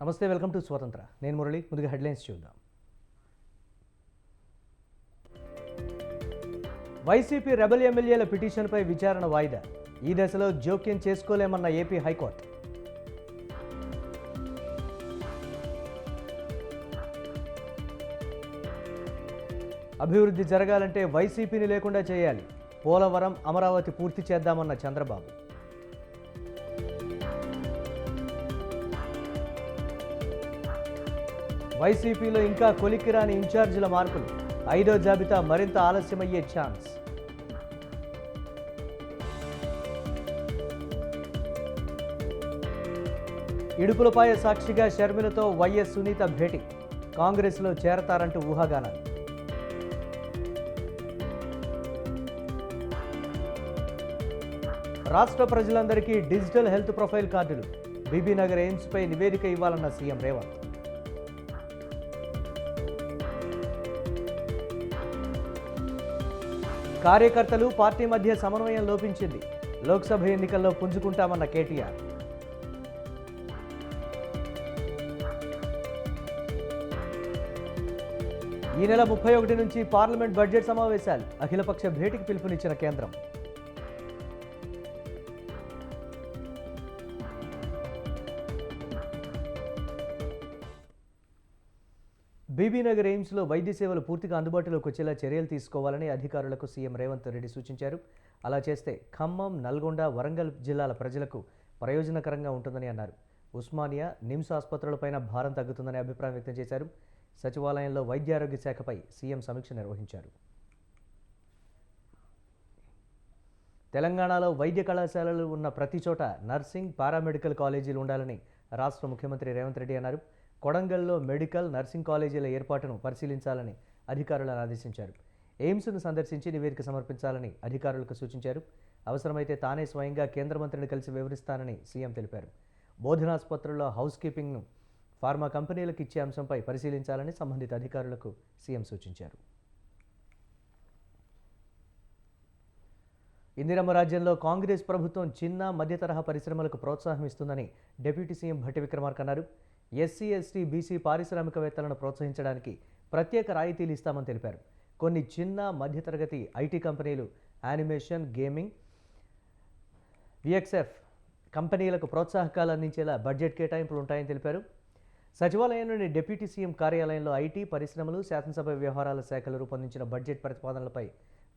నమస్తే, welcome to స్వతంత్ర. నేను మురళి. ముందుగా హెడ్లైన్స్ చూద్దాం. వైసీపీ రెబల్ ఎమ్మెల్యేల పిటిషన్పై విచారణ వాయిదా. ఈ దశలో జోక్యం చేసుకోలేమన్న ఏపీ హైకోర్టు. అభివృద్ధి జరగాలంటే వైసీపీని లేకుండా చేయాలి. పోలవరం, అమరావతి పూర్తి చేద్దామన్న చంద్రబాబు. వైసీపీలో ఇంకా కొలిక్కిరాని ఇన్ఛార్జీల మార్పులు. 5వ జాబితా మరింత ఆలస్యమయ్యే ఛాన్స్. ఇడుపులపాయ సాక్షిగా షర్మిలతో వైఎస్ సునీత భేటీ. కాంగ్రెస్లో చేరతారంటూ ఊహాగానాలు. రాష్ట్ర ప్రజలందరికీ డిజిటల్ హెల్త్ ప్రొఫైల్ కార్డులు. బీబీనగర్ ఎయిమ్స్పై నివేదిక ఇవ్వాలన్న సీఎం రేవంత్. కార్యకర్తలు, పార్టీ మధ్య సమన్వయం లోపించింది. లోక్సభ ఎన్నికల్లో పుంజుకుంటామన్న కేటీఆర్. ఈ నెల 31 నుంచి పార్లమెంట్ బడ్జెట్ సమావేశాలు. అఖిలపక్ష భేటీకి పిలుపునిచ్చిన కేంద్రం. బీబీనగర్ ఎయిమ్స్లో వైద్య సేవలు పూర్తిగా అందుబాటులోకి వచ్చేలా చర్యలు తీసుకోవాలని అధికారులకు సీఎం రేవంత్ రెడ్డి సూచించారు. అలా చేస్తే ఖమ్మం, నల్గొండ, వరంగల్ జిల్లాల ప్రజలకు ప్రయోజనకరంగా ఉంటుందని అన్నారు. ఉస్మానియా, నిమ్స్ ఆసుపత్రులపైన భారం తగ్గుతుందని అభిప్రాయం వ్యక్తం చేశారు. సచివాలయంలో వైద్యారోగ్య శాఖపై సీఎం సమీక్ష నిర్వహించారు. తెలంగాణలో వైద్య కళాశాలలు ఉన్న ప్రతి చోట నర్సింగ్, పారామెడికల్ కాలేజీలు ఉండాలని రాష్ట్ర ముఖ్యమంత్రి రేవంత్ రెడ్డి అన్నారు. కొడంగల్లో మెడికల్, నర్సింగ్ కాలేజీల ఏర్పాటును పరిశీలించాలని అధికారులను ఆదేశించారు. ఎయిమ్స్ను సందర్శించి నివేదిక సమర్పించాలని అధికారులకు సూచించారు. అవసరమైతే తానే స్వయంగా కేంద్ర మంత్రిని కలిసి వివరిస్తానని సీఎం తెలిపారు. బోధనాసుపత్రుల్లో హౌస్ కీపింగ్ను ఫార్మా కంపెనీలకు ఇచ్చే అంశంపై పరిశీలించాలని సంబంధిత అధికారులకు సీఎం సూచించారు. ఇందిరమ్మ రాజ్యంలో కాంగ్రెస్ ప్రభుత్వం చిన్న, మధ్య తరహా పరిశ్రమలకు ప్రోత్సాహం ఇస్తుందని డిప్యూటీ సీఎం భట్టి విక్రమార్క అన్నారు. ఎస్సీ, ఎస్టీ, బీసీ పారిశ్రామికవేత్తలను ప్రోత్సహించడానికి ప్రత్యేక రాయితీలు ఇస్తామని తెలిపారు. కొన్ని చిన్న, మధ్యతరగతి ఐటీ కంపెనీలు, యానిమేషన్, గేమింగ్, విఎక్స్ఎఫ్ కంపెనీలకు ప్రోత్సాహకాలు అందించేలా బడ్జెట్ కేటాయింపులు ఉంటాయని తెలిపారు. సచివాలయంలోని డిప్యూటీ సీఎం కార్యాలయంలో ఐటీ, పరిశ్రమలు, శాసనసభ వ్యవహారాల శాఖలు రూపొందించిన బడ్జెట్ ప్రతిపాదనలపై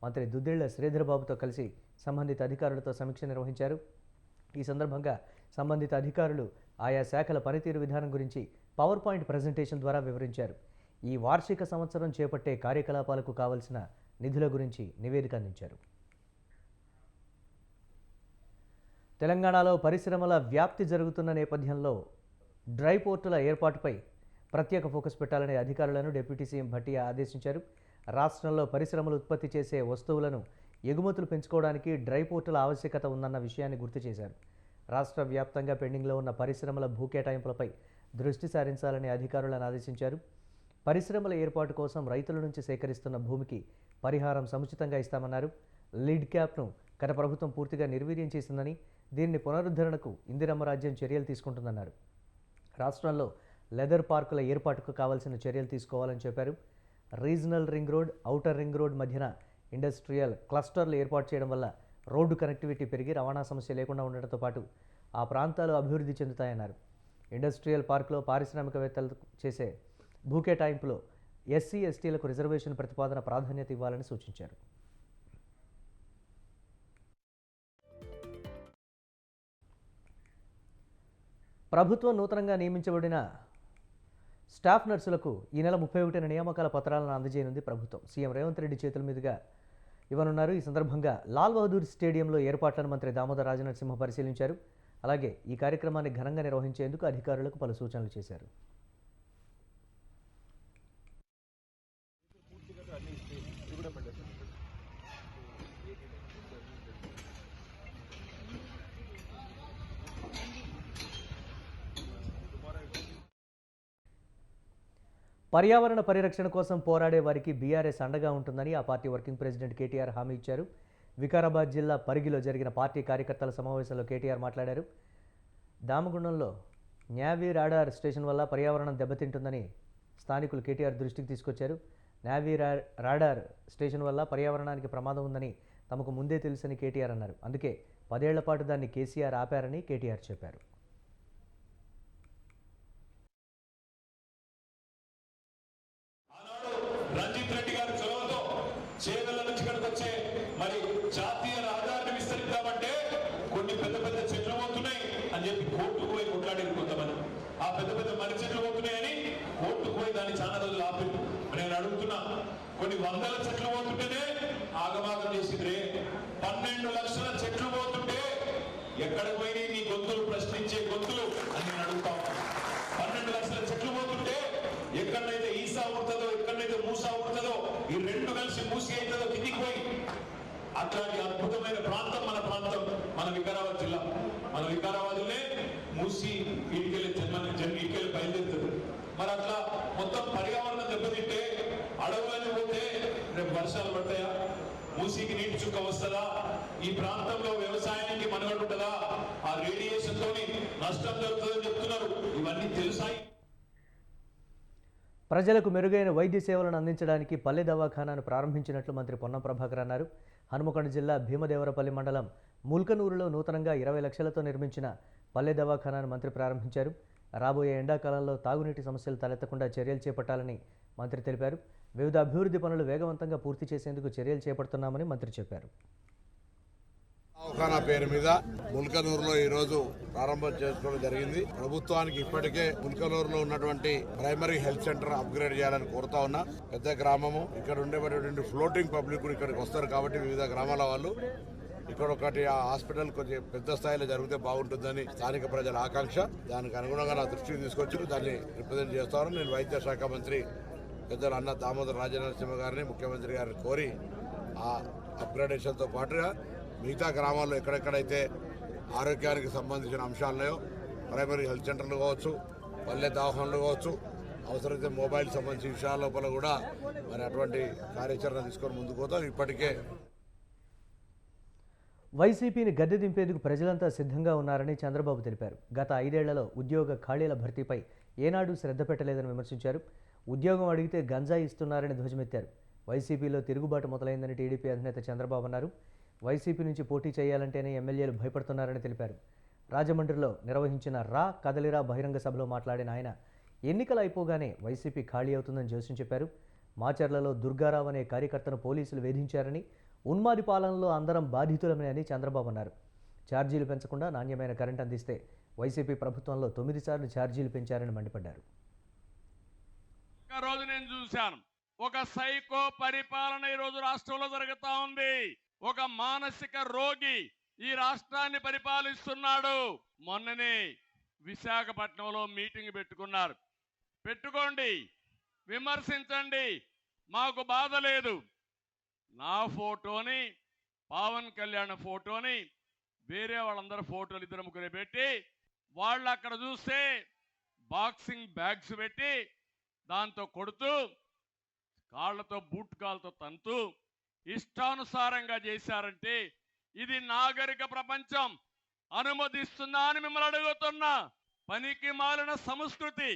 మంత్రి దుద్దిళ్ల శ్రీధర్బాబుతో కలిసి సంబంధిత అధికారులతో సమీక్ష నిర్వహించారు. ఈ సందర్భంగా సంబంధిత అధికారులు ఆయా శాఖల పనితీరు విధానం గురించి పవర్ పాయింట్ ప్రజెంటేషన్ ద్వారా వివరించారు. ఈ వార్షిక సంవత్సరం చేపట్టే కార్యకలాపాలకు కావలసిన నిధుల గురించి నివేదిక అందించారు. తెలంగాణలో పరిశ్రమల వ్యాప్తి జరుగుతున్న నేపథ్యంలో డ్రై పోర్టుల ఏర్పాటుపై ప్రత్యేక ఫోకస్ పెట్టాలని అధికారులను డిప్యూటీ సీఎం భట్టి ఆదేశించారు. రాష్ట్రంలో పరిశ్రమలు ఉత్పత్తి చేసే వస్తువులను ఎగుమతులు పెంచుకోవడానికి డ్రై పోర్టుల ఆవశ్యకత ఉందన్న విషయాన్ని గుర్తు చేశారు. రాష్ట్ర వ్యాప్తంగా పెండింగ్లో ఉన్న పరిశ్రమల భూ కేటాయింపులపై దృష్టి సారించాలని అధికారులను ఆదేశించారు. పరిశ్రమల ఏర్పాటు కోసం రైతుల నుంచి సేకరిస్తున్న భూమికి పరిహారం సముచితంగా ఇస్తామన్నారు. లీడ్ క్యాప్ను గత ప్రభుత్వం పూర్తిగా నిర్వీర్యం చేసిందని, దీన్ని పునరుద్ధరణకు ఇందిరమ్మ రాజ్యం చర్యలు తీసుకుంటుందన్నారు. రాష్ట్రంలో లెదర్ పార్కుల ఏర్పాటుకు కావాల్సిన చర్యలు తీసుకోవాలని చెప్పారు. Regional ring road, outer ring road మధ్యన ఇండస్ట్రియల్ క్లస్టర్లు ఏర్పాటు చేయడం వల్ల రోడ్డు కనెక్టివిటీ పెరిగి రవాణా సమస్య లేకుండా ఉండడంతో పాటు ఆ ప్రాంతాలు అభివృద్ధి చెందుతాయన్నారు. ఇండస్ట్రియల్ పార్కులో పారిశ్రామికవేత్తలు చేసే భూ కేటాయింపులో ఎస్సీ, ఎస్టీలకు రిజర్వేషన్ ప్రతిపాదన ప్రాధాన్యత ఇవ్వాలని సూచించారు. ప్రభుత్వం నూతనంగా నియమించబడిన స్టాఫ్ నర్సులకు ఈ నెల 31న నియామకాల పత్రాలను అందజేయనుంది ప్రభుత్వం. సీఎం రేవంత్ రెడ్డి చేతుల మీదుగా ఇవ్వనున్నారు. ఈ సందర్భంగా లాల్ బహదూర్ స్టేడియంలో ఏర్పాట్లను మంత్రి దామోదర్ రాజనరసింహ పరిశీలించారు. అలాగే ఈ కార్యక్రమాన్ని ఘనంగా నిర్వహించేందుకు అధికారులకు పలు సూచనలు చేశారు. పర్యావరణ పరిరక్షణ కోసం పోరాడే వారికి బీఆర్ఎస్ అండగా ఉంటుందని ఆ పార్టీ వర్కింగ్ ప్రెసిడెంట్ కేటీఆర్ హామీ ఇచ్చారు. వికారాబాద్ జిల్లా పరిగిలో జరిగిన పార్టీ కార్యకర్తల సమావేశంలో కేటీఆర్ మాట్లాడారు. దామగుండంలో న్యావీ రాడార్ స్టేషన్ వల్ల పర్యావరణం దెబ్బతింటుందని స్థానికులు కేటీఆర్ దృష్టికి తీసుకొచ్చారు. న్యావీ రాడార్ స్టేషన్ వల్ల పర్యావరణానికి ప్రమాదం ఉందని తమకు ముందే తెలుసని కేటీఆర్ అన్నారు. అందుకే 10 ఏళ్ల పాటు దాన్ని కేసీఆర్ ఆపారని కేటీఆర్ చెప్పారు. రంజిత్ రెడ్డి గారి చొరవతో చేవెళ్ల నుంచి ఇక్కడికి వచ్చే మరి జాతీయ రహదారిని విస్తరిద్దామంటే కొన్ని పెద్ద పెద్ద చెట్లు పోతున్నాయి అని చెప్పి కోర్టుకు పోయి కొట్లాడారు కొంతమంది. ఆ పెద్ద పెద్ద మర్రి చెట్లు పోతున్నాయని కోర్టుకు పోయి దాన్ని చాలా రోజులు ఆపింది. నేను అడుగుతున్నా, కొన్ని వందల చెట్లు పోతుంటేనే ఆగమాగం చేసిండ్రే, 12 లక్షల చెట్లు పోతుంటే ఎక్కడికి పోయి నీ గొంతులు ప్రశ్నించే గొంతులు అని నేను అడుగుతా ఉన్నా. 12 లక్షల చెట్లు పోతుంటే ఎక్కడైతే ఈసా ఉంటుందో, ఎక్కడైతే మూసా ఉంటుందో, ఈ రెండు కలిసి మూసి అవుతుందో కిందికి పోయి అట్లాంటి అద్భుతమైన ప్రాంతం మన ప్రాంతం, మన వికారాబాద్ జిల్లా. మన వికారాబాద్లోనే మూసి ఇటుకెళ్ళి ఇటుకెళ్ళి బయలుదేరుతుంది. మరి అట్లా మొత్తం పర్యావరణం దెబ్బతింటే అడవులని పోతే రేపు వర్షాలు పడతాయా? మూసీకి నీటి చుక్క వస్తుందా? ఈ ప్రాంతంలో వ్యవసాయానికి మనుగడ ఉంటుందా? ఆ రేడియేషన్ తోని నష్టం జరుగుతుందని చెప్తున్నారు. ఇవన్నీ తెలుసాయి. ప్రజలకు మెరుగైన వైద్య సేవలను అందించడానికి పల్లె దవాఖానాను ప్రారంభించినట్లు మంత్రి పొన్నం ప్రభాకర్ అన్నారు. హనుమకొండ జిల్లా భీమదేవరపల్లి మండలం ముల్కనూరులో నూతనంగా 20 లక్షలతో నిర్మించిన పల్లె దవాఖానాను మంత్రి ప్రారంభించారు. రాబోయే ఎండాకాలంలో తాగునీటి సమస్యలు తలెత్తకుండా చర్యలు చేపట్టాలని మంత్రి తెలిపారు. వివిధ అభివృద్ధి పనులు వేగవంతంగా పూర్తి చేసేందుకు చర్యలు చేపడుతున్నామని మంత్రి చెప్పారు. దవాఖానా పేరు మీద ముల్కనూరులో ఈ రోజు ప్రారంభం చేసుకోవడం జరిగింది. ప్రభుత్వానికి ఇప్పటికే ముల్కనూరులో ఉన్నటువంటి ప్రైమరీ హెల్త్ సెంటర్ అప్గ్రేడ్ చేయాలని కోరుతా ఉన్నా. పెద్ద గ్రామము, ఇక్కడ ఉండేటువంటి ఫ్లోటింగ్ పబ్లిక్ కూడా ఇక్కడికి వస్తారు కాబట్టి వివిధ గ్రామాల వాళ్ళు ఇక్కడ ఒకటి ఆ హాస్పిటల్ కొంచెం పెద్ద స్థాయిలో జరిగితే బాగుంటుందని స్థానిక ప్రజల ఆకాంక్ష. దానికి అనుగుణంగా నా దృష్టికి తీసుకొచ్చి దాన్ని రిప్రజెంట్ చేస్తాను. నేను వైద్య శాఖ మంత్రి పెద్దలు అన్న దామోదర్ రాజనరసింహ గారిని, ముఖ్యమంత్రి గారిని కోరి ఆ అప్గ్రేడేషన్తో పాటుగా మిగతా గ్రామాల్లో ఎక్కడెక్కడైతే ఆరోగ్యానికి సంబంధించిన అంశాలున్నాయో, ప్రైమరీ హెల్త్ సెంటర్లు కావచ్చు, పల్లె దవాఖానలు కావచ్చు, అవసరమైతే మొబైల్ సంబంధించిన విషయాల లోపల కూడా మరి అటువంటి కార్యాచరణ తీసుకొని ముందుకు పోతాం. ఇప్పటికే వైసీపీని గద్దె దింపేందుకు ప్రజలంతా సిద్ధంగా ఉన్నారని చంద్రబాబు తెలిపారు. గత 5 ఏళ్లలో ఉద్యోగ ఖాళీల భర్తీపై ఏనాడు శ్రద్ధ పెట్టలేదని విమర్శించారు. ఉద్యోగం అడిగితే గంజాయి ఇస్తున్నారని ధ్వజమెత్తారు. వైసీపీలో తిరుగుబాటు మొదలైందని టీడీపీ అధినేత చంద్రబాబు అన్నారు. వైసీపీ నుంచి పోటీ చేయాలంటేనే ఎమ్మెల్యేలు భయపడుతున్నారని తెలిపారు. రాజమండ్రిలో నిర్వహించిన కదలిరా బహిరంగ సభలో మాట్లాడిన ఆయన ఎన్నికలు అయిపోగానే వైసీపీ ఖాళీ అవుతుందని జోస్యం చెప్పారు. మాచర్లలో దుర్గారావు అనే కార్యకర్తను పోలీసులు వేధించారని, ఉన్మాది పాలనలో అందరం బాధితులమే అని చంద్రబాబు అన్నారు. ఛార్జీలు పెంచకుండా నాణ్యమైన కరెంట్ అందిస్తే వైసీపీ ప్రభుత్వంలో 9 సార్లు ఛార్జీలు పెంచారని మండిపడ్డారు. రోజు నేను చూశాను, ఒక సైకో పరిపాలన ఈ రోజు రాష్ట్రంలో జరుగుతా ఉంది. ఒక మానసిక రోగి ఈ రాష్ట్రాన్ని పరిపాలిస్తున్నాడు. మొన్ననే విశాఖపట్నంలో మీటింగ్ పెట్టుకున్నారు. పెట్టుకోండి, విమర్శించండి, మాకు బాధ లేదు. నా ఫోటోని, పవన్ కళ్యాణ్ ఫోటోని, వేరే వాళ్ళందరూ ఫోటోలు 2 3 పెట్టి వాళ్ళు అక్కడ చూస్తే బాక్సింగ్ బ్యాగ్స్ పెట్టి దాంతో కొడుతూ, కాళ్లతో బూట్ కాళ్ళతో తంతూ ఇష్టానుసారంగా చేశారంటే ఇది నాగరిక ప్రపంచం అనుమతిస్తుందా అని మిమ్మల్ని అడుగుతున్నా. పనికి మాలిన సంస్కృతి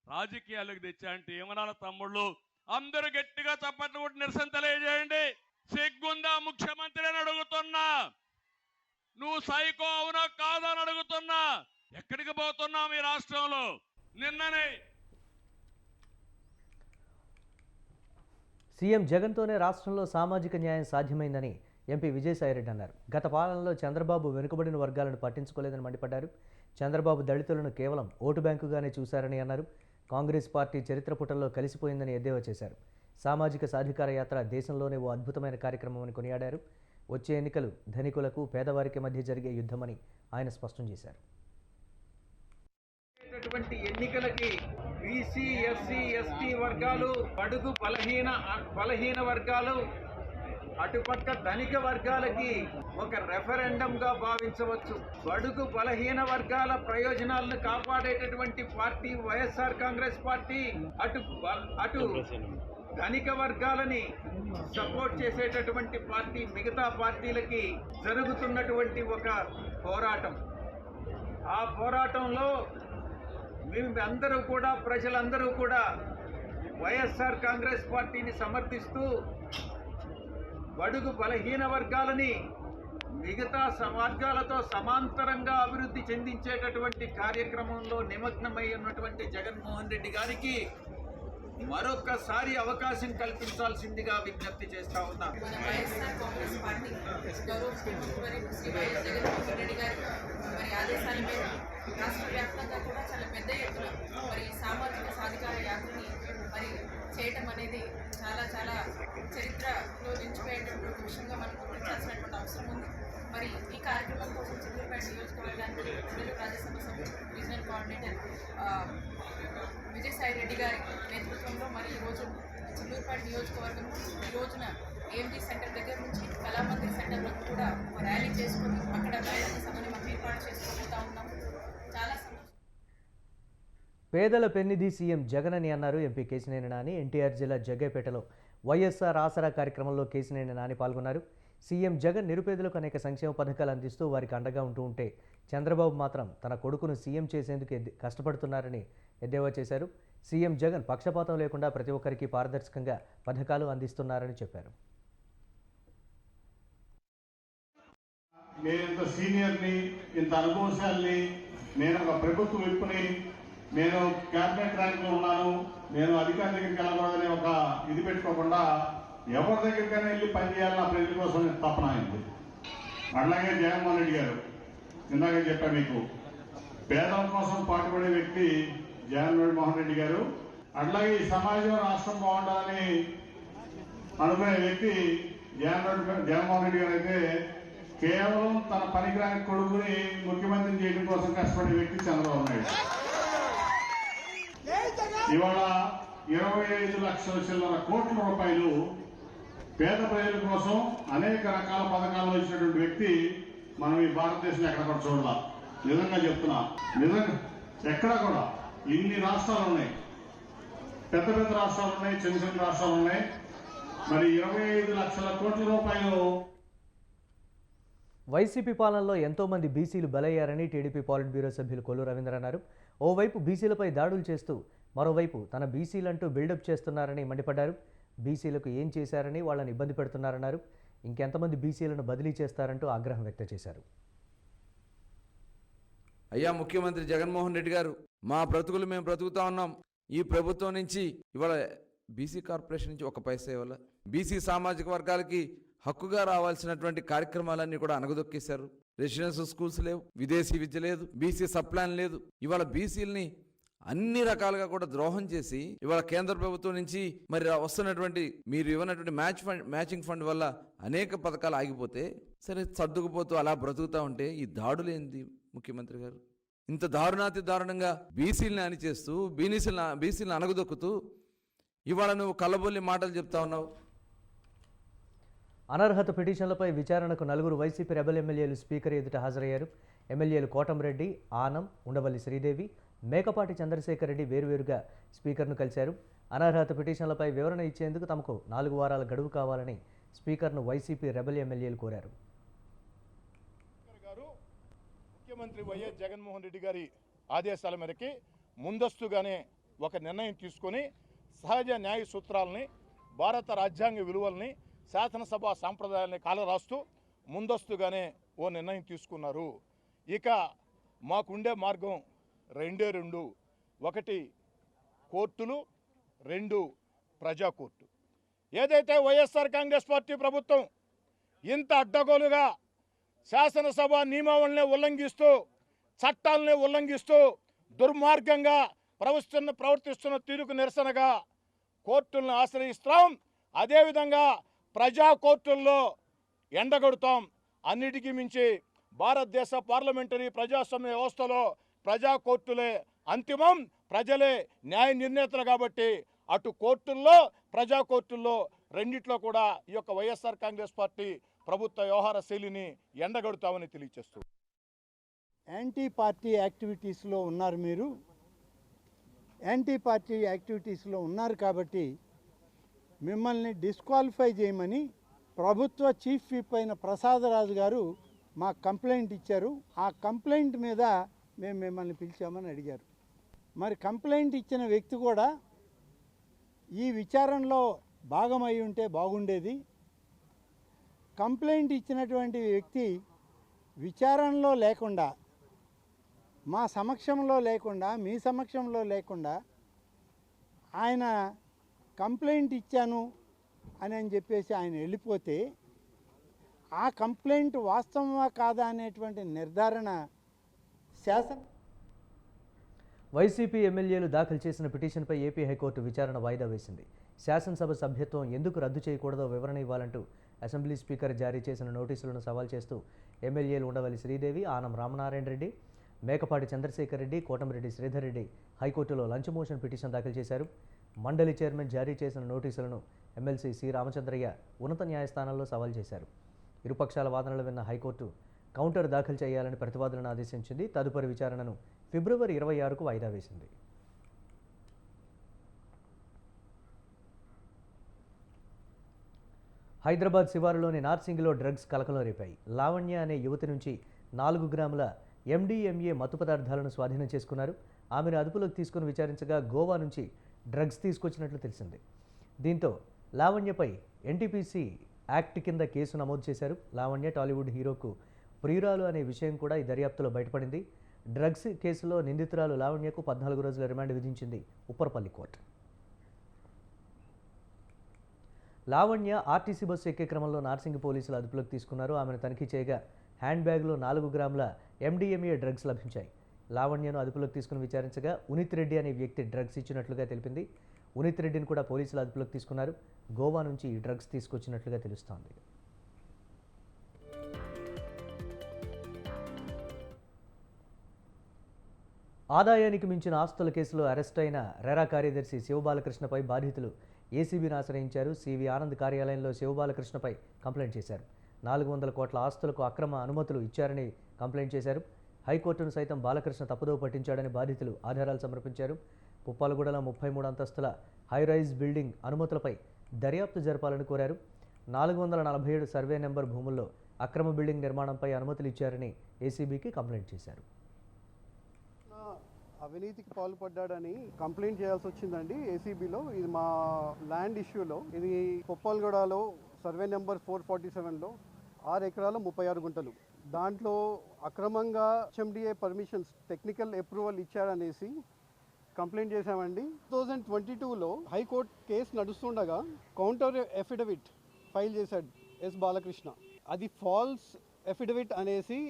రాజకీయాలకు తెచ్చారంటే ఏమనాల తమ్ముళ్ళు? అందరూ గట్టిగా చప్పట్లు కొట్టి నిరసన తెలియజేయండి. సిగ్గుందా ముఖ్యమంత్రి అని అడుగుతున్నా. నువ్వు సైకో అవునా కాదా అని అడుగుతున్నా. ఎక్కడికి పోతున్నాం ఈ రాష్ట్రంలో? నిన్ననే సీఎం జగన్తోనే రాష్ట్రంలో సామాజిక న్యాయం సాధ్యమైందని ఎంపీ విజయసాయిరెడ్డి అన్నారు. గత పాలనలో చంద్రబాబు వెనుకబడిన వర్గాలను పట్టించుకోలేదని మండిపడ్డారు. చంద్రబాబు దళితులను కేవలం ఓటు బ్యాంకుగానే చూశారని అన్నారు. కాంగ్రెస్ పార్టీ చరిత్ర పుటల్లో కలిసిపోయిందని ఎద్దేవా చేశారు. సామాజిక సాధికార యాత్ర దేశంలోనే ఓ అద్భుతమైన కార్యక్రమమని కొనియాడారు. వచ్చే ఎన్నికలు ధనికులకు పేదవారికి మధ్య జరిగే యుద్ధమని ఆయన స్పష్టం చేశారు. ఎన్నికలకి బీసీ, ఎస్సీ, ఎస్టీ వర్గాలు, బడుగు బలహీన వర్గాలు, అటుపక్క ధనిక వర్గాలకి ఒక రెఫరెండంగా భావించవచ్చు. బడుగు బలహీన వర్గాల ప్రయోజనాలను కాపాడేటటువంటి పార్టీ వైఎస్ఆర్ కాంగ్రెస్ పార్టీ, అటు ధనిక వర్గాలని సపోర్ట్ చేసేటటువంటి పార్టీ మిగతా పార్టీలకి జరుగుతున్నటువంటి ఒక పోరాటం. ఆ పోరాటంలో మేమందరూ కూడా, ప్రజలందరూ కూడా వైఎస్ఆర్ కాంగ్రెస్ పార్టీని సమర్థిస్తూ బడుగు బలహీన వర్గాలని మిగతా వర్గాలతో సమాంతరంగా అభివృద్ధి చెందించేటటువంటి కార్యక్రమంలో నిమగ్నమై ఉన్నటువంటి జగన్మోహన్ రెడ్డి గారికి మరొక్కసారి అవకాశం కల్పించాల్సిందిగా విజ్ఞప్తి చేస్తా ఉన్నా. వైఎస్ఆర్ కాంగ్రెస్ పార్టీ గౌరవ ముఖ్యమంత్రి శ్రీ వైఎస్ జగన్మోహన్ రెడ్డి గారి ఆదేశాల మేరకు రాష్ట్ర వ్యాప్తంగా కూడా చాలా పెద్ద ఎత్తున సామాజిక సాధికార యాత్రని చేయటం అనేది చాలా చాలా చరిత్రలో నిలిచిపోయేటువంటి ఒక విషయంగా మనం గుర్తించాల్సినటువంటి అవసరం ఉంది. ఈ కార్యక్రమం కోసం చిత్తూరుపేట నియోజకవర్గానికి రాజ్యసభ సభ్యులు రీజనల్ కోఆర్డినేటర్ విజయసాయి రెడ్డి గారి నేతృత్వంలో ఈరోజు చిత్తూరుపేట నియోజకవర్గం ఈ రోజున ఏఎంజీ సెంటర్ దగ్గర నుంచి కళామందిర్ సెంటర్ వరకు కూడా ర్యాలీ చేసుకుని అక్కడ బహిరంగ సభని మనం ఏర్పాటు చేసుకుంటూ ఉన్నాము. చాలా పేదల పెన్నిధి సీఎం జగన్ అని అన్నారు ఎంపీ కేశినేని నాని. ఎన్టీఆర్ జిల్లా జగ్గైపేటలో వైఎస్ఆర్ ఆసరా కార్యక్రమంలో కేశినేని నాని పాల్గొన్నారు. సీఎం జగన్ నిరుపేదలకు అనేక సంక్షేమ పథకాలు అందిస్తూ వారికి అండగా ఉంటే చంద్రబాబు మాత్రం తన కొడుకును సీఎం చేసేందుకు కష్టపడుతున్నారని ఎద్దేవా చేశారు. సీఎం జగన్ పక్షపాతం లేకుండా ప్రతి ఒక్కరికి పారదర్శకంగా పథకాలు అందిస్తున్నారని చెప్పారు. నేను ఇంత సీనియర్ని, ఇంత అనుభవశాలిని, నేను ఒక ప్రభుత్వ విప్పుని, నేను క్యాబినెట్ ర్యాంక్లో ఉన్నాను, నేను అధికారి దగ్గరికి వెళ్ళకూడదని ఒక ఇది పెట్టుకోకుండా ఎవరి దగ్గరికైనా వెళ్ళి పనిచేయాలి నా ప్రజల కోసం తపన అయింది. అట్లాగే జగన్మోహన్ రెడ్డి గారు, ఇందాక చెప్పా మీకు, పేదల కోసం పాటుపడే వ్యక్తి జగన్మోహన్ రెడ్డి గారు. అట్లాగే ఈ సమాజం రాష్ట్రం బాగుండాలని అనుకునే వ్యక్తి జగన్మోహన్ రెడ్డి గారు అయితే కేవలం తన పనికిరాని కొడుకుని ముఖ్యమంత్రిని చేయడం కోసం కష్టపడే వ్యక్తి చంద్రబాబు నాయుడు. ఇవాళ 25 లక్షల చిల్లర కోట్ల రూపాయలు పేద ప్రజల కోసం అనేక రకాల పథకాలు ఇచ్చినటువంటి వ్యక్తి మనం ఈ భారతదేశంలో ఎక్కడ కూడా చూడాల. నిజంగా చెప్తున్నా, నిజంగా ఎక్కడా కూడా ఇన్ని రాష్ట్రాలు ఉన్నాయి, పెద్ద పెద్ద రాష్ట్రాలు ఉన్నాయి, చిన్న చిన్న రాష్ట్రాలు ఉన్నాయి. 25 లక్షల కోట్ల రూపాయలు. వైసీపీ పాలనలో ఎంతోమంది బీసీలు బలయ్యారని టీడీపీ పాలిట్ బ్యూరో సభ్యులు కొల్లు రవీంద్ర అన్నారు. ఓవైపు బీసీలపై దాడులు చేస్తూ మరోవైపు తన బీసీలంటూ బిల్డప్ చేస్తున్నారని మండిపడ్డారు. బీసీలకు ఏం చేశారని వాళ్ళని ఇబ్బంది పెడుతున్నారన్నారు. ఇంకెంతమంది బీసీలను బదిలీ చేస్తారంటూ ఆగ్రహం వ్యక్తం చేశారు. అయ్యా ముఖ్యమంత్రి జగన్మోహన్ రెడ్డి గారు, మా బ్రతుకులు మేము బ్రతుకుతా ఉన్నాం. ఈ ప్రభుత్వం నుంచి ఇవాళ బీసీ కార్పొరేషన్ నుంచి ఒక పైసా ఇవ్వాల. బీసీ సామాజిక వర్గాలకి హక్కుగా రావాల్సినటువంటి కార్యక్రమాలన్నీ కూడా అనగదొక్కేశారు. రెసిడెన్షియల్ స్కూల్స్ లేవు, విదేశీ విద్య లేదు, బీసీ సప్లాన్ లేదు. ఇవాళ బీసీలని అన్ని రకాలుగా కూడా ద్రోహం చేసి ఇవాళ కేంద్ర ప్రభుత్వం నుంచి వస్తున్నటువంటి మీరు ఇవ్వనటువంటి మ్యాచింగ్ ఫండ్ వల్ల అనేక పథకాలు ఆగిపోతే సరే సర్దుకుపోతూ అలా బ్రతుకుతా ఉంటే ఈ దాడులు ఏంది ముఖ్యమంత్రి గారు? ఇంత దారుణాతి దారుణంగా బీసీలని అణిచేస్తూ బీసీలను అనగదొక్కుతూ ఇవాళ నువ్వు కళ్ళబొల్లి మాటలు చెప్తా ఉన్నావు. అనర్హత పిటిషన్లపై విచారణకు 4 వైసీపీ రెబల్ ఎమ్మెల్యేలు స్పీకర్ ఎదుట హాజరయ్యారు. ఎమ్మెల్యేలు కోటంరెడ్డి, ఆనం, ఉండవల్లి శ్రీదేవి, మేకపాటి చంద్రశేఖర్ రెడ్డి వేరువేరుగా స్పీకర్ను కలిశారు. అనర్హత పిటిషన్లపై వివరణ ఇచ్చేందుకు తమకు 4 వారాల గడువు కావాలని స్పీకర్ను వైసీపీ రెబల్ ఎమ్మెల్యేలు కోరారు. ముఖ్యమంత్రి వైఎస్ జగన్మోహన్ రెడ్డి గారి ఆదేశాల మేరకు ముందస్తుగానే ఒక నిర్ణయం తీసుకొని సహజ న్యాయ సూత్రాలని, భారత రాజ్యాంగ విలువల్ని, శాసనసభ సాంప్రదాయాలని కాలరాస్తూ ముందస్తుగానే ఓ నిర్ణయం తీసుకున్నారు. ఇక మాకుండే మార్గం రెండే 2. 1 కోర్టులు, 2 ప్రజా కోర్టు. ఏదైతే వైఎస్ఆర్ కాంగ్రెస్ పార్టీ ప్రభుత్వం ఇంత అడ్డగోలుగా శాసనసభ నియమావళిని ఉల్లంఘిస్తూ, చట్టాలని ఉల్లంఘిస్తూ దుర్మార్గంగా ప్రవర్తిస్తున్న తీరుకు నిరసనగా కోర్టులను ఆశ్రయిస్తాం. అదేవిధంగా ప్రజా కోర్టుల్లో ఎండగొడతాం. అన్నిటికీ మించి భారతదేశ పార్లమెంటరీ ప్రజాస్వామ్య వ్యవస్థలో ప్రజా కోర్టులే అంతిమం, ప్రజలే న్యాయ నిర్ణేతలు. కాబట్టి అటు కోర్టుల్లో, ప్రజా కోర్టుల్లో రెండిట్లో కూడా ఈ యొక్క వైఎస్ఆర్ కాంగ్రెస్ పార్టీ ప్రభుత్వ వ్యవహార శైలిని ఎండగొడతామని తెలియజేస్తూ యాంటీ పార్టీ యాక్టివిటీస్లో ఉన్నారు. మీరు యాంటీ పార్టీ యాక్టివిటీస్లో ఉన్నారు కాబట్టి మిమ్మల్ని డిస్క్వాలిఫై చేయమని ప్రభుత్వ చీఫ్ విప్ అయిన ప్రసాదరాజు గారు మాకు కంప్లైంట్ ఇచ్చారు. ఆ కంప్లైంట్ మీద మేము మిమ్మల్ని పిలిచామని అడిగారు. మరి కంప్లైంట్ ఇచ్చిన వ్యక్తి కూడా ఈ విచారణలో భాగమై ఉంటే బాగుండేది. కంప్లైంట్ ఇచ్చినటువంటి వ్యక్తి విచారణలో లేకుండా, మా సమక్షంలో లేకుండా, మీ సమక్షంలో లేకుండా ఆయన కంప్లైంట్ ఇచ్చాను అని చెప్పేసి ఆయన వెళ్ళిపోతే ఆ కంప్లైంట్ వాస్తవమా కాదా అనేటువంటి నిర్ధారణ శాసన వైసీపీ ఎమ్మెల్యేలు దాఖలు చేసిన పిటిషన్పై ఏపీ హైకోర్టు విచారణ వాయిదా వేసింది. శాసనసభ సభ్యత్వం ఎందుకు రద్దు చేయకూడదో వివరణ ఇవ్వాలంటూ అసెంబ్లీ స్పీకర్ జారీ చేసిన నోటీసులను సవాల్ చేస్తూ ఎమ్మెల్యేలు ఉండవల్లి శ్రీదేవి, ఆనం రామనారాయణ రెడ్డి, మేకపాటి చంద్రశేఖర్ రెడ్డి, కోటమిరెడ్డి శ్రీధర్ రెడ్డి హైకోర్టులో లంచ్ మోషన్ పిటిషన్ దాఖలు చేశారు. మండలి చైర్మన్ జారీ చేసిన నోటీసులను ఎమ్మెల్సీ సి రామచంద్రయ్య ఉన్నత న్యాయస్థానంలో సవాల్ చేశారు. ఇరుపక్షాల వాదనలు విన్న హైకోర్టు కౌంటర్ దాఖలు చేయాలని ప్రతివాదులను ఆదేశించింది. తదుపరి విచారణను ఫిబ్రవరి 26కు వాయిదా వేసింది. హైదరాబాద్ శివారులోని నార్సింగ్లో డ్రగ్స్ కలకలం రేపాయి. లావణ్య అనే యువతి నుంచి 4 గ్రాముల MDMA మత్తు పదార్థాలను స్వాధీనం చేసుకున్నారు. ఆమెను అదుపులోకి తీసుకుని విచారించగా గోవా నుంచి డ్రగ్స్ తీసుకొచ్చినట్లు తెలిసింది. దీంతో లావణ్యపై NTPC యాక్ట్ కింద కేసు నమోదు చేశారు. లావణ్య టాలీవుడ్ హీరోకు ప్రియురాలు అనే విషయం కూడా ఈ దర్యాప్తులో బయటపడింది. డ్రగ్స్ కేసులో నిందితురాలు లావణ్యకు 14 రోజుల రిమాండ్ విధించింది Upparapalli court. Lavanya RTC bus ఎక్కే క్రమంలో నార్సింగ్ పోలీసులు అదుపులోకి తీసుకున్నారు. ఆమెను తనిఖీ చేయగా హ్యాండ్ బ్యాగ్లో 4 గ్రాముల MDMA డ్రగ్స్ లభించాయి. లావణ్యను అదుపులోకి తీసుకుని విచారించగా ఉనిత్ రెడ్డి అనే వ్యక్తి డ్రగ్స్ ఇచ్చినట్లుగా తెలిపింది. ఉనిత్ రెడ్డిని కూడా పోలీసులు అదుపులోకి తీసుకున్నారు. గోవా నుంచి ఈ డ్రగ్స్ తీసుకొచ్చినట్లుగా తెలుస్తోంది. ఆదాయానికి మించిన ఆస్తుల కేసులో అరెస్ట్ అయిన రెరా కార్యదర్శి శివబాలకృష్ణపై బాధితులు ఏసీబీని ఆశ్రయించారు. సివి ఆనంద్ కార్యాలయంలో శివబాలకృష్ణపై కంప్లైంట్ చేశారు. 400 కోట్ల ఆస్తులకు అక్రమ అనుమతులు ఇచ్చారని కంప్లైంట్ చేశారు. హైకోర్టును సైతం బాలకృష్ణ తప్పుదోవ పట్టించాడని బాధితులు ఆధారాలు సమర్పించారు. పుప్పాలగూడలో 33 అంతస్తుల హైరైజ్ బిల్డింగ్ అనుమతులపై దర్యాప్తు జరపాలని కోరారు. 447 సర్వే నెంబర్ భూముల్లో అక్రమ బిల్డింగ్ నిర్మాణంపై అనుమతులు ఇచ్చారని ఏసీబీకి కంప్లైంట్ చేశారు. అవినీతికి పాల్పడ్డాడని కంప్లైంట్ చేయాల్సి వచ్చిందండి ఏసీబీలో. ఇది మా ల్యాండ్ ఇష్యూలో, ఇది పుప్పాలగూడలో సర్వే నెంబర్ 447లో 6 ఎకరాలు 36 గుంటలు. దాంట్లో అక్రమంగా HMDA పర్మిషన్స్ టెక్నికల్ అప్రూవల్ ఇచ్చారనేసి కంప్లైంట్ చేశామండి. 2022లో హైకోర్టు కేసు నడుస్తుండగా కౌంటర్ ఎఫిడవిట్ ఫైల్ చేశాడు ఎస్ బాలకృష్ణ. అది ఫాల్స్ ఎఫిడవిట్ అనేసి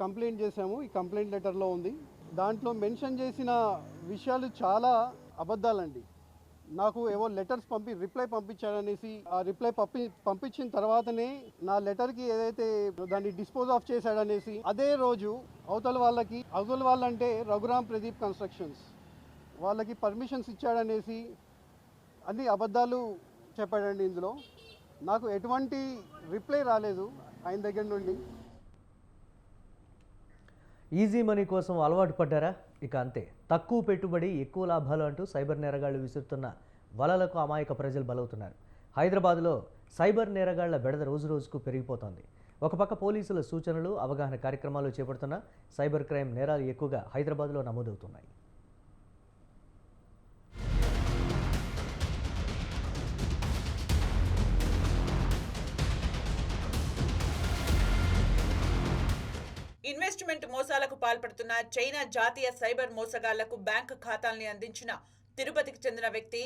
కంప్లైంట్ చేశాము. ఈ కంప్లైంట్ లెటర్లో ఉంది. దాంట్లో మెన్షన్ చేసిన విషయాలు చాలా అబద్ధాలండి. నాకు ఏవో లెటర్స్ రిప్లై పంపించాడనేసి, ఆ రిప్లై పంపించిన తర్వాతనే నా లెటర్కి ఏదైతే దాన్ని డిస్పోజ్ ఆఫ్ చేశాడనేసి, అదే రోజు అవతల వాళ్ళంటే రఘురామ్ ప్రదీప్ కన్స్ట్రక్షన్స్ వాళ్ళకి పర్మిషన్స్ ఇచ్చాడనేసి అన్ని అబద్ధాలు చెప్పాడండి. ఇందులో నాకు ఎటువంటి రిప్లై రాలేదు ఆయన దగ్గర నుండి. ఈజీ మనీ కోసం అలవాటు పడ్డారా? ఇక అంతే. తక్కువ పెట్టుబడి ఎక్కువ లాభాలు అంటూ సైబర్ నేరగాళ్లు విసురుతున్న వలలకు అమాయక ప్రజలు బలవుతున్నారు. హైదరాబాద్లో సైబర్ నేరగాళ్ల బెడద రోజురోజుకు పెరిగిపోతోంది. ఒక పక్క పోలీసుల సూచనలు, అవగాహన కార్యక్రమాలు చేపడుతున్న సైబర్ క్రైమ్ నేరాలు ఎక్కువగా హైదరాబాద్లో నమోదవుతున్నాయి. ఇన్వెస్ట్మెంట్ మోసాలకు పాల్పడుతున్న చైనా జాతీయ సైబర్ మోసగాళ్లకు బ్యాంకు ఖాతాల్ని అందించిన తిరుపతికి చెందిన వ్యక్తి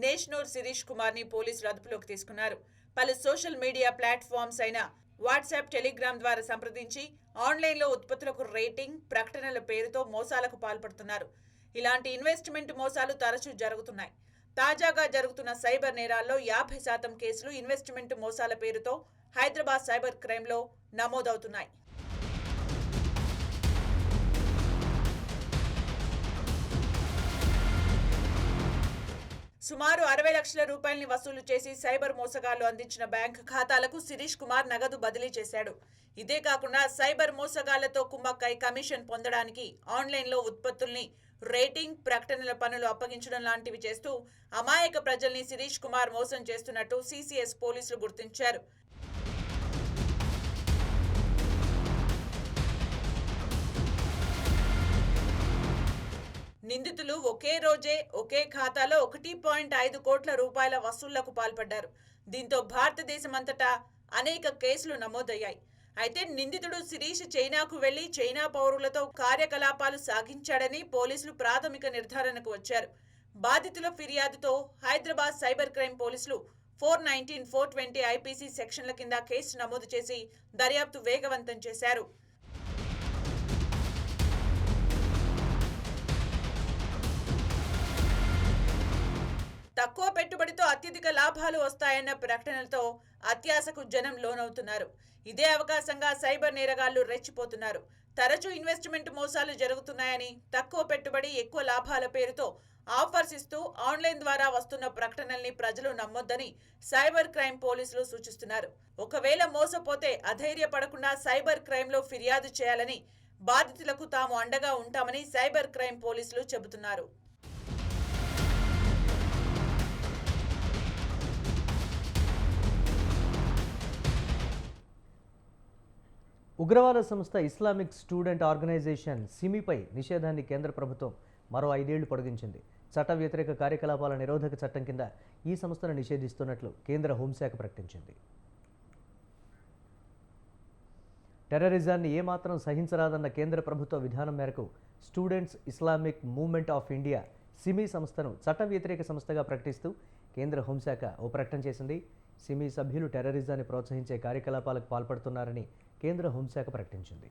నేష్నూర్ శిరీష్ కుమార్ ని పోలీసులు అదుపులోకి తీసుకున్నారు. పలు సోషల్ మీడియా ప్లాట్ఫామ్స్ అయిన వాట్సాప్, టెలిగ్రామ్ ద్వారా సంప్రదించి ఆన్లైన్లో ఉత్పత్తులకు రేటింగ్, ప్రకటనల పేరుతో మోసాలకు పాల్పడుతున్నారు. ఇలాంటి ఇన్వెస్ట్మెంట్ మోసాలు తరచూ జరుగుతున్నాయి. తాజాగా జరుగుతున్న సైబర్ నేరాల్లో 50% కేసులు ఇన్వెస్ట్మెంట్ మోసాల పేరుతో హైదరాబాద్ సైబర్ క్రైమ్లో నమోదవుతున్నాయి. సుమారు 60 లక్షల రూపాయలని వసూలు చేసి సైబర్ మోసగాళ్లు అందించిన బ్యాంక్ ఖాతాలకు శిరీష్ కుమార్ నగదు బదిలీ చేశాడు. ఇదే కాకుండా సైబర్ మోసగాళ్లతో కుమ్మక్కై కమిషన్ పొందడానికి ఆన్లైన్లో ఉత్పత్తుల్ని రేటింగ్, ప్రకటనల పనులు అప్పగించడం లాంటివి చేస్తూ అమాయక ప్రజల్ని శిరీష్ కుమార్ మోసం చేస్తున్నట్టు CCS పోలీసులు గుర్తించారు. నిందితులు ఒకే రోజే ఒకే ఖాతాలో 1.5 కోట్ల రూపాయల వసూళ్లకు పాల్పడ్డారు. దీంతో భారతదేశమంతటా అనేక కేసులు నమోదయ్యాయి. అయితే నిందితుడు శిరీష్ చైనాకు వెళ్లి చైనా పౌరులతో కార్యకలాపాలు సాగించాడని పోలీసులు ప్రాథమిక నిర్ధారణకు వచ్చారు. బాధితుల ఫిర్యాదుతో హైదరాబాద్ సైబర్ క్రైమ్ పోలీసులు 419, 420 ఐపీసీ సెక్షన్ల కింద కేసు నమోదు చేసి దర్యాప్తు వేగవంతం చేశారు. తక్కువ పెట్టుబడితో అత్యధిక లాభాలు వస్తాయన్న ప్రకటనలతో అత్యాశకు జనం లోనవుతున్నారు. ఇదే అవకాశంగా సైబర్ నేరగాళ్లు రెచ్చిపోతున్నారు. తరచూ ఇన్వెస్ట్మెంట్ మోసాలు జరుగుతున్నాయని, తక్కువ పెట్టుబడి ఎక్కువ లాభాల పేరుతో ఆఫర్స్ ఇస్తూ ఆన్లైన్ ద్వారా వస్తున్న ప్రకటనల్ని ప్రజలు నమ్మొద్దని సైబర్ క్రైమ్ పోలీసులు సూచిస్తున్నారు. ఒకవేళ మోసపోతే అధైర్యపడకుండా సైబర్ క్రైమ్లో ఫిర్యాదు చేయాలని, బాధితులకు తాము అండగా ఉంటామని సైబర్ క్రైమ్ పోలీసులు చెబుతున్నారు. ఉగ్రవాద సంస్థ ఇస్లామిక్ స్టూడెంట్ ఆర్గనైజేషన్ సిమిపై నిషేధాన్ని కేంద్ర ప్రభుత్వం మరో 5 ఏళ్లు పొడిగించింది. చట్ట వ్యతిరేక కార్యకలాపాల నిరోధక చట్టం కింద ఈ సంస్థను నిషేధిస్తున్నట్లు కేంద్ర హోంశాఖ ప్రకటించింది. టెర్రరిజాన్ని ఏమాత్రం సహించరాదన్న కేంద్ర ప్రభుత్వ విధానం మేరకు students Islamic movement of India SIMI సంస్థను చట్ట వ్యతిరేక సంస్థగా ప్రకటిస్తూ కేంద్ర హోంశాఖ ఓ ప్రకటన చేసింది. సిమి సభ్యులు టెర్రరిజాన్ని ప్రోత్సహించే కార్యకలాపాలకు పాల్పడుతున్నారని కేంద్ర హోంశాఖ ప్రకటించింది.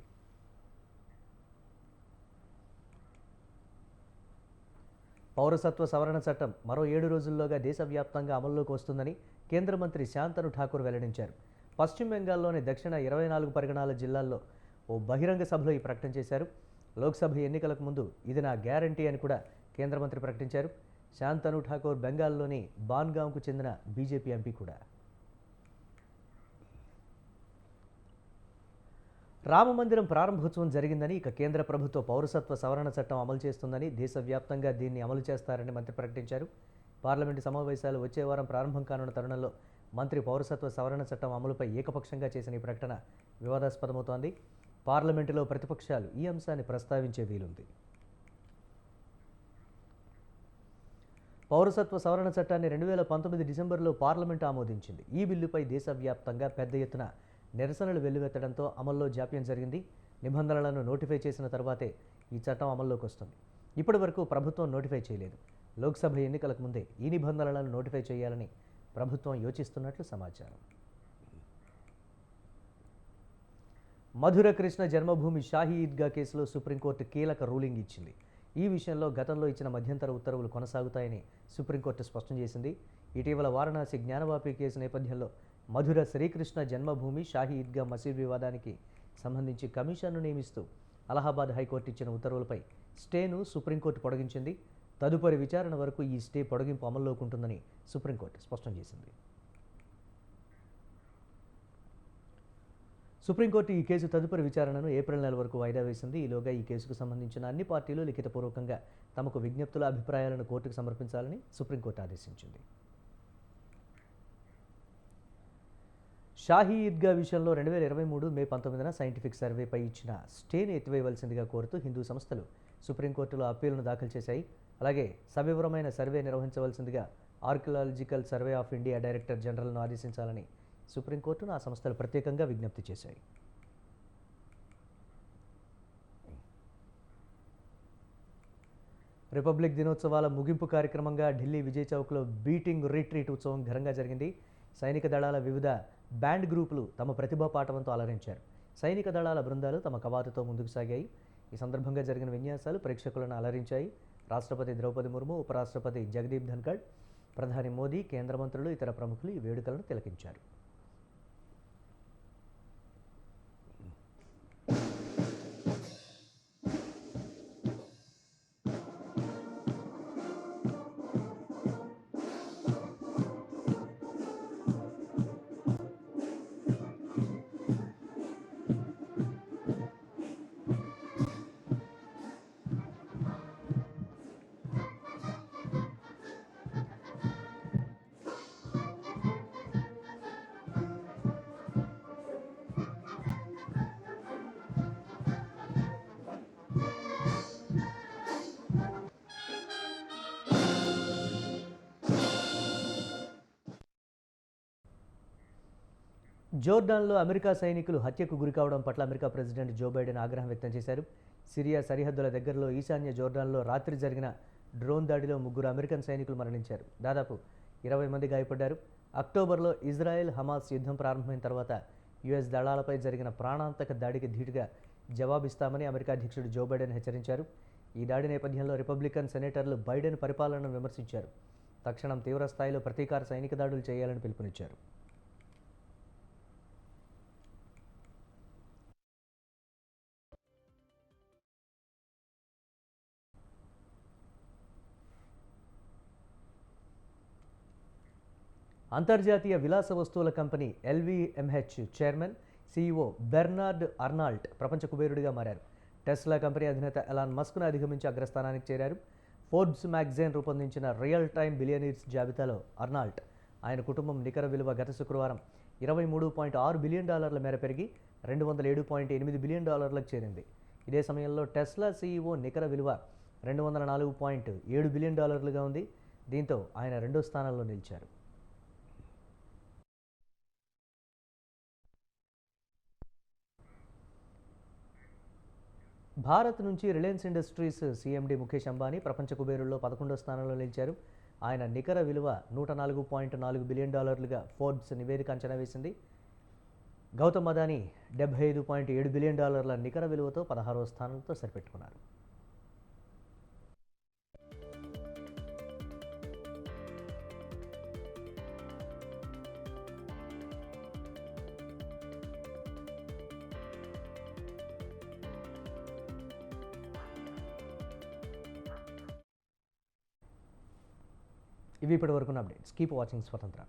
పౌరసత్వ సవరణ చట్టం మరో 7 రోజుల్లోగా దేశవ్యాప్తంగా అమల్లోకి వస్తుందని కేంద్ర మంత్రి శాంతను ఠాకూర్ వెల్లడించారు. పశ్చిమ బెంగాల్లోని దక్షిణ 24 పరిగణాల జిల్లాల్లో ఓ బహిరంగ సభలో ఈ ప్రకటన చేశారు. లోక్సభ ఎన్నికలకు ముందు ఇది నా గ్యారంటీ అని కూడా కేంద్ర మంత్రి ప్రకటించారు. శాంతను ఠాకూర్ బెంగాల్లోని బాన్గాంకు చెందిన బీజేపీ ఎంపీ కూడా. రామమందిరం ప్రారంభోత్సవం జరిగిందని, ఇక కేంద్ర ప్రభుత్వ పౌరసత్వ సవరణ చట్టం అమలు చేస్తుందని, దేశవ్యాప్తంగా దీన్ని అమలు చేస్తారని మంత్రి ప్రకటించారు. పార్లమెంటు సమావేశాలు వచ్చే వారం ప్రారంభం కానున్న తరుణంలో మంత్రి పౌరసత్వ సవరణ చట్టం అమలుపై ఏకపక్షంగా చేసిన ఈ ప్రకటన వివాదాస్పదమవుతోంది. పార్లమెంటులో ప్రతిపక్షాలు ఈ అంశాన్ని ప్రస్తావించే వీలుంది. పౌరసత్వ సవరణ చట్టాన్ని 2019 డిసెంబర్లో పార్లమెంటు ఆమోదించింది. ఈ బిల్లుపై దేశవ్యాప్తంగా పెద్ద ఎత్తున నిరసనలు వెల్లువెత్తడంతో అమల్లో జాప్యం జరిగింది. నిబంధనలను నోటిఫై చేసిన తర్వాతే ఈ చట్టం అమల్లోకి వస్తుంది. ఇప్పటి వరకు ప్రభుత్వం నోటిఫై చేయలేదు. లోక్సభ ఎన్నికలకు ముందే ఈ నిబంధనలను నోటిఫై చేయాలని ప్రభుత్వం యోచిస్తున్నట్లు సమాచారం. మధుర కృష్ణ జన్మభూమి షాహీ ఈద్గా కేసులో సుప్రీంకోర్టు కీలక రూలింగ్ ఇచ్చింది. ఈ విషయంలో గతంలో ఇచ్చిన మధ్యంతర ఉత్తర్వులు కొనసాగుతాయని సుప్రీంకోర్టు స్పష్టం చేసింది. ఇటీవల వారణాసి జ్ఞానవాపి కేసు నేపథ్యంలో మధుర శ్రీకృష్ణ జన్మభూమి షాహీ ఈద్గా మసీద్ వివాదానికి సంబంధించి కమిషన్ను నియమిస్తూ అలహాబాద్ హైకోర్టు ఇచ్చిన ఉత్తర్వులపై స్టేను సుప్రీంకోర్టు పొడిగించింది. తదుపరి విచారణ వరకు ఈ స్టే పొడిగింపు అమల్లోకి ఉంటుందని సుప్రీంకోర్టు స్పష్టం చేసింది. సుప్రీంకోర్టు ఈ కేసు తదుపరి విచారణను ఏప్రిల్ నెల వరకు వాయిదా వేసింది. ఈలోగా ఈ కేసుకు సంబంధించిన అన్ని పార్టీలు లిఖితపూర్వకంగా తమకు విజ్ఞప్తుల అభిప్రాయాలను కోర్టుకు సమర్పించాలని సుప్రీంకోర్టు ఆదేశించింది. షాహీ ఈద్గా విషయంలో 2023 మే 19న సైంటిఫిక్ సర్వేపై ఇచ్చిన స్టేను ఎత్తివేయవలసిందిగా కోరుతూ హిందూ సంస్థలు సుప్రీంకోర్టులో అప్పీలును దాఖలు చేశాయి. అలాగే సవివరమైన సర్వే నిర్వహించవలసిందిగా archaeological survey of India director జనరల్ను ఆదేశించాలని సుప్రీంకోర్టును ఆ సంస్థలు ప్రత్యేకంగా విజ్ఞప్తి చేశాయి. రిపబ్లిక్ దినోత్సవాల ముగింపు కార్యక్రమంగా ఢిల్లీ విజయ్ చౌక్లో బీటింగ్ రిట్రీట్ ఉత్సవం ఘనంగా జరిగింది. సైనిక దళాల వివిధ బ్యాండ్ గ్రూపులు తమ ప్రతిభా పాటవంతో అలరించారు. సైనిక దళాల బృందాలు తమ కవాతుతో ముందుకు సాగాయి. ఈ సందర్భంగా జరిగిన విన్యాసాలు ప్రేక్షకులను అలరించాయి. రాష్ట్రపతి ద్రౌపది ముర్ము, ఉపరాష్ట్రపతి జగదీప్ ధన్కడ్, ప్రధాని మోదీ, కేంద్ర మంత్రులు, ఇతర ప్రముఖులు ఈ వేడుకలను తిలకించారు. జోర్డాన్లో అమెరికా సైనికులు హత్యకు గురికావడం పట్ల అమెరికా ప్రెసిడెంట్ జో బైడెన్ ఆగ్రహం వ్యక్తం చేశారు. సిరియా సరిహద్దుల దగ్గరలో ఈశాన్య జోర్డాన్లో రాత్రి జరిగిన డ్రోన్ దాడిలో 3 అమెరికన్ సైనికులు మరణించారు. దాదాపు 20 మంది గాయపడ్డారు. అక్టోబర్లో ఇజ్రాయెల్ హమాస్ యుద్ధం ప్రారంభమైన తర్వాత యుఎస్ దళాలపై జరిగిన ప్రాణాంతక దాడికి ధీటుగా జవాబిస్తామని అమెరికా అధ్యక్షుడు జో బైడెన్ హెచ్చరించారు. ఈ దాడి నేపథ్యంలో రిపబ్లికన్ సెనేటర్లు బైడెన్ పరిపాలనను విమర్శించారు. తక్షణం తీవ్ర స్థాయిలో ప్రతీకార సైనిక దాడులు చేయాలని పిలుపునిచ్చారు. అంతర్జాతీయ విలాస వస్తువుల company LVMH chairman CEO Bernard Arnault ప్రపంచ కుబేరుడిగా మారారు. టెస్లా కంపెనీ అధినేత ఎలాన్ మస్క్ను అధిగమించి అగ్రస్థానానికి చేరారు. ఫోర్బ్స్ మ్యాగజైన్ రూపొందించిన రియల్ టైమ్ బిలియనీర్స్ జాబితాలో అర్నాల్ట్, ఆయన కుటుంబం నికర విలువ గత శుక్రవారం $23.6 బిలియన్ మేర పెరిగి $207.8 బిలియన్ చేరింది. ఇదే సమయంలో టెస్లా CEO నికర విలువ $204.7 బిలియన్ ఉంది. దీంతో ఆయన రెండో స్థానంలో నిలిచారు. భారత్ నుంచి Reliance industries CMD Mukesh Ambani ప్రపంచ కుబేరుల్లో 11వ స్థానంలో నిలిచారు. ఆయన నికర విలువ $104.4 బిలియన్ ఫోర్బ్స్ నివేదిక అంచనా వేసింది. గౌతమ్ అదానీ $75.7 బిలియన్ నికర విలువతో 16వ స్థానంతో సరిపెట్టుకున్నారు. ఇవి ఇప్పటి వరకున్న అప్డేట్స్. కీప్ వాచింగ్ స్వతంత్ర.